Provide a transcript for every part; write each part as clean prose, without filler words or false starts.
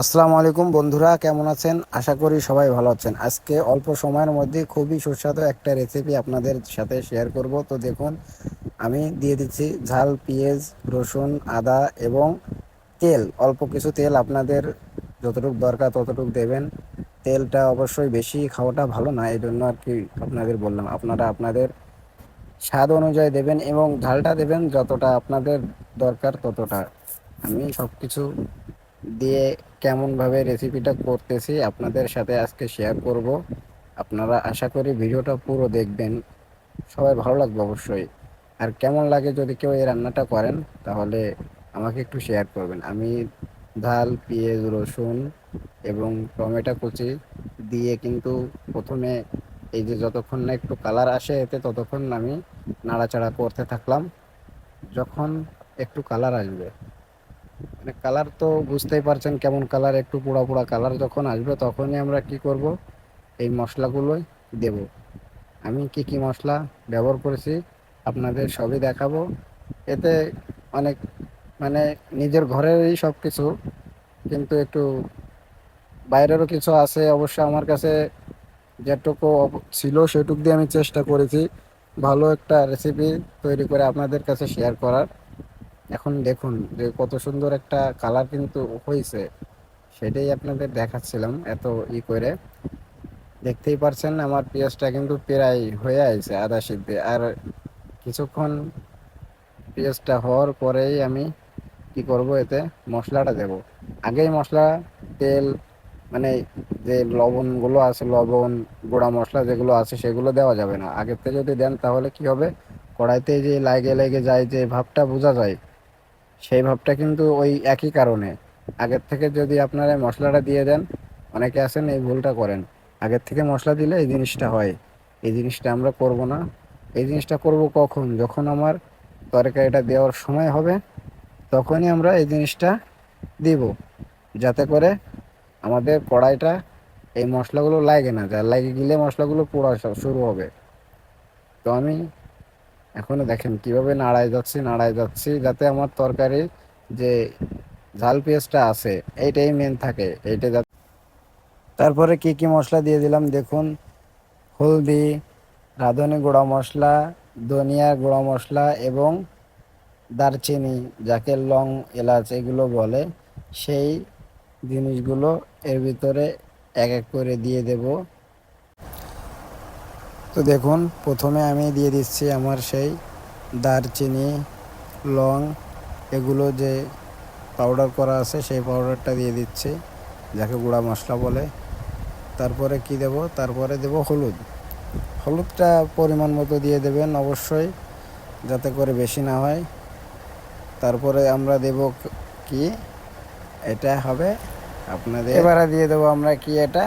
আসসালামু আলাইকুম বন্ধুরা, কেমন আছেন? আশা করি সবাই ভালো আছেন। আজকে অল্প সময়ের মধ্যে খুবই সুস্বাদু একটা রেসিপি আপনাদের সাথে শেয়ার করব। তো দেখুন, আমি দিয়ে দিচ্ছি ঝাল পেঁয়াজ, রসুন, আদা এবং তেল। অল্প কিছু তেল, আপনাদের যতটুকু দরকার ততটুকু দেবেন। তেলটা অবশ্যই বেশি খাওয়াটা ভালো না, এই জন্য আর কি আপনাদের বললাম। আপনারা আপনাদের স্বাদ অনুযায়ী দেবেন এবং ঝালটা দেবেন যতটা আপনাদের দরকার ততটা। আমি সব কিছু দিয়ে কেমনভাবে রেসিপিটা করতেছি আপনাদের সাথে আজকে শেয়ার করব। আপনারা আশা করি ভিডিওটা পুরো দেখবেন, সবাই ভালো লাগবে অবশ্যই। আর কেমন লাগে যদি কেউ এই রান্নাটা করেন তাহলে আমাকে একটু শেয়ার করবেন। আমি ঝাল পেঁয়াজ, রসুন এবং টমেটো কুচি দিয়ে কিন্তু প্রথমে এই যে যতক্ষণ না একটু কালার আসে এতে ততক্ষণ আমি নাড়াচাড়া করতে থাকলাম। যখন একটু কালার আসবে, মানে কালার তো বুঝতেই পারছেন কেমন কালার, একটু পোড়া পোড়া কালার যখন আসবে তখনই আমরা কি করব, এই মশলাগুলোই দেব। আমি কি কি মশলা ব্যবহার করেছি আপনাদের সবই দেখাবো। এতে অনেক, মানে নিজের ঘরেরই সব কিছু, কিন্তু একটু বাইরেরও কিছু আছে অবশ্য। আমার কাছে যেটুকু ছিল সেটুকু দিয়ে আমি চেষ্টা করেছি ভালো একটা রেসিপি তৈরি করে আপনাদের কাছে শেয়ার করার। এখন দেখুন যে কত সুন্দর একটা কালার কিন্তু হয়েছে, সেটাই আপনাদের দেখাচ্ছিলাম। এত করে দেখতেই পারছেন আমার পেঁয়াজটা কিন্তু প্রায় হয়ে আছে আদা সিদ্ধে। আর কিছুক্ষণ পেঁয়াজটা হওয়ার পরেই আমি কি করব, এতে মশলাটা দেব। আগেই মশলা, তেল, মানে যে লবণগুলো আছে, লবণ, গোড়া মশলা যেগুলো আছে সেগুলো দেওয়া যাবে না। আগের থেকে যদি দেন তাহলে কি হবে, কড়াইতে যে লাগে লেগে যায়, যে ভাবটা বোঝা যায়, সেই ভাবটা কিন্তু ওই একই কারণে। আগের থেকে যদি আপনারা মশলাটা দিয়ে দেন, অনেকে আছেন এই ভুলটা করেন, আগের থেকে মশলা দিলে এই জিনিসটা হয়। এই জিনিসটা আমরা করব না। এই জিনিসটা করব কখন, যখন আমার তরকারিটা দেওয়ার সময় হবে তখনই আমরা এই জিনিসটা দিব, যাতে করে আমাদের কড়াইটা এই মশলাগুলো লাগে না যায়। লাগে গেলে মশলাগুলো পোড়া শুরু হবে। তো আমি এখনো দেখেন কিভাবে নাড়ায় যাচ্ছি যাতে আমার তরকারি যে ঝাল পেঁয়াজটা আছে এইটাই মেন থাকে, এইটা যাতে। তারপরে কি কি মশলা দিয়ে দিলাম দেখুন, হলদি, রাঁধুনি গুঁড়া মশলা, ধনিয়া গুঁড়া মশলা এবং দারচিনি, যাকে লং, এলাচ এগুলো বলে, সেই জিনিসগুলো এর ভিতরে এক এক করে দিয়ে দেব। তো দেখুন, প্রথমে আমি দিয়ে দিচ্ছি আমার সেই দারচিনি, লং, এগুলো যে পাউডার করা আছে সেই পাউডারটা দিয়ে দিচ্ছি, যাকে গুঁড়া মশলা বলে। তারপরে কি দেব, তারপরে দেব হলুদ। হলুদটা পরিমাণ মতো দিয়ে দেবেন অবশ্যই, যাতে করে বেশি না হয়। তারপরে আমরা দেব কি, এটা হবে আপনাদের, এবারে দিয়ে দেবো আমরা কি, এটা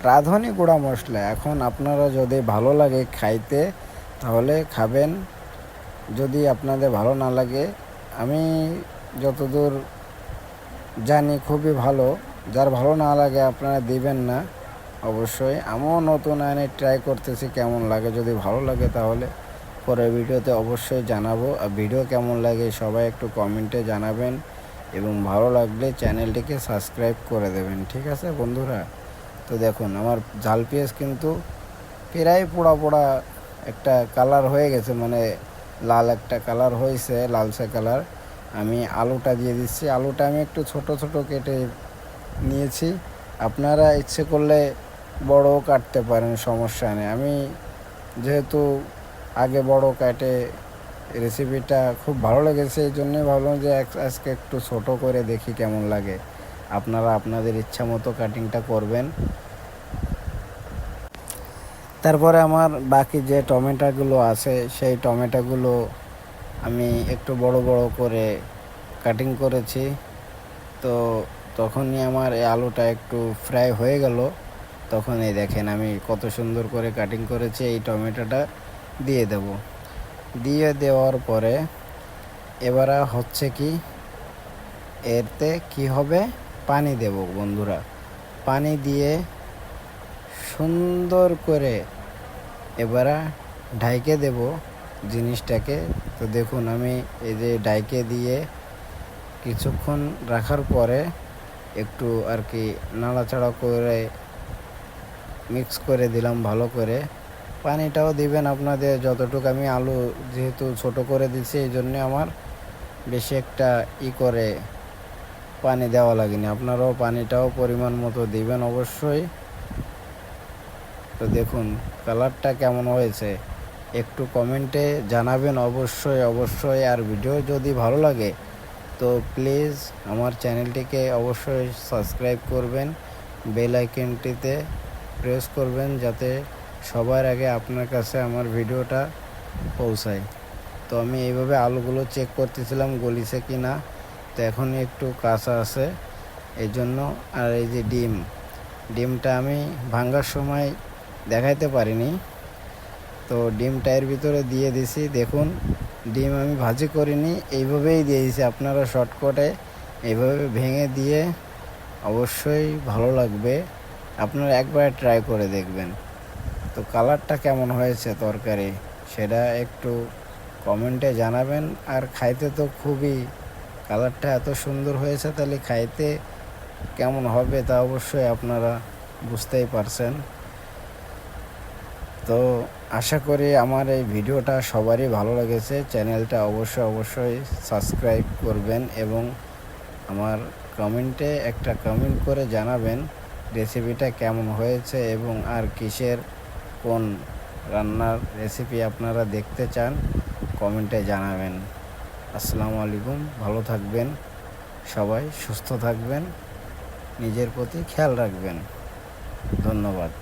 রাঁধুনি গুঁড়া মশলা। এখন আপনারা যদি ভালো লাগে খাইতে তাহলে খাবেন, যদি আপনাদের ভালো না লাগে, আমি যতদূর জানি খুবই ভালো। যার ভালো না লাগে আপনারা দিবেন না অবশ্যই। আমিও নতুন আইনে ট্রাই করতেছি কেমন লাগে। যদি ভালো লাগে তাহলে পরের ভিডিওতে অবশ্যই জানাবো। আর ভিডিও কেমন লাগে সবাই একটু কমেন্টে জানাবেন এবং ভালো লাগলে চ্যানেলটিকে সাবস্ক্রাইব করে দেবেন। ঠিক আছে বন্ধুরা? তো দেখুন আমার ঝাল পেঁয়াজ কিন্তু প্রায় পোড়া পোড়া একটা কালার হয়ে গেছে, মানে লাল একটা কালার হয়েছে, লালচে কালার। আমি আলুটা দিয়ে দিচ্ছি। আলুটা আমি একটু ছোট ছোট কেটে নিয়েছি, আপনারা ইচ্ছে করলে বড়ও কাটতে পারেন, সমস্যা নেই। আমি যেহেতু আগে বড় কাটে রেসিপিটা খুব ভালো লেগেছে, এই জন্যই ভাবলাম যে আজকে একটু ছোট করে দেখি কেমন লাগে। আপনারা আপনাদের ইচ্ছা মতো কাটিংটা করবেন। তারপরে আমার বাকি যে টমেটোগুলো আছে সেই টমেটোগুলো আমি একটু বড় বড় করে কাটিং করেছি। তো তখনই আমার এই আলুটা একটু ফ্রাই হয়ে গেল, তখনই দেখেন আমি কত সুন্দর করে কাটিং করেছি। এই টমেটোটা দিয়ে দেব। দিয়ে দেওয়ার পরে এবারে হচ্ছে কি, এতে কি হবে, পানি দেব বন্ধুরা। পানি দিয়ে সুন্দর করে এবারে ঢাইকে দেব জিনিসটাকে। তো দেখুন আমি এই যে ঢাইকে দিয়ে কিছুক্ষণ রাখার পরে একটু আর কি নাড়াচাড়া করে মিক্স করে দিলাম ভালো করে। পানিটাও দিবেন আপনাদের যতটুকু। আমি আলু যেহেতু ছোট করে দিচ্ছি এই জন্যে আমার বেশি একটা করে পানি দেওয়া লাগেনি। আপনারাও পানিটাও পরিমাণ মতো দিবেন অবশ্যই। তো দেখুন কালারটা কেমন হয়েছে একটু কমেন্টে জানাবেন অবশ্যই অবশ্যই। আর ভিডিও যদি ভালো লাগে তো প্লিজ আমার চ্যানেলটিকে অবশ্যই সাবস্ক্রাইব করবেন, বেল আইকনটিতে প্রেস করবেন যাতে সবার আগে আপনার কাছে আমার ভিডিওটা পৌঁছায়। তো আমি এইভাবে আলুগুলো চেক করতেছিলাম গলিছে কি না। তো এখন একটু কাঁচা আছে এই জন্য। আর এই যে ডিমটা আমি ভাঙার সময় দেখাইতে পারিনি, তো ডিমটা এর ভিতরে দিয়ে দিছি। দেখুন ডিম আমি ভাজি করিনি, এইভাবেই দিয়ে দিয়েছি। আপনারা শর্টকাটে এইভাবে ভেঙে দিয়ে অবশ্যই ভালো লাগবে, আপনারা একবার ট্রাই করে দেখবেন। তো কালারটা কেমন হয়েছে তরকারি সেটা একটু কমেন্টে জানাবেন। আর খাইতে তো খুবই, কালারটা এত সুন্দর হয়েছে, তাহলে খাইতে কেমন হবে তা অবশ্যই আপনারা বুঝতেই পারছেন। তো আশা করি আমার এই ভিডিওটা সবারই ভালো লেগেছে। চ্যানেলটা অবশ্যই সাবস্ক্রাইব করবেন এবং আমার কমেন্টে একটা কমেন্ট করে জানাবেন রেসিপিটা কেমন হয়েছে এবং আর কিসের কোন রান্নার রেসিপি আপনারা দেখতে চান কমেন্টে জানাবেন। আসসালামু আলাইকুম, ভালো থাকবেন সবাই, সুস্থ থাকবেন, নিজের প্রতি খেয়াল রাখবেন। ধন্যবাদ।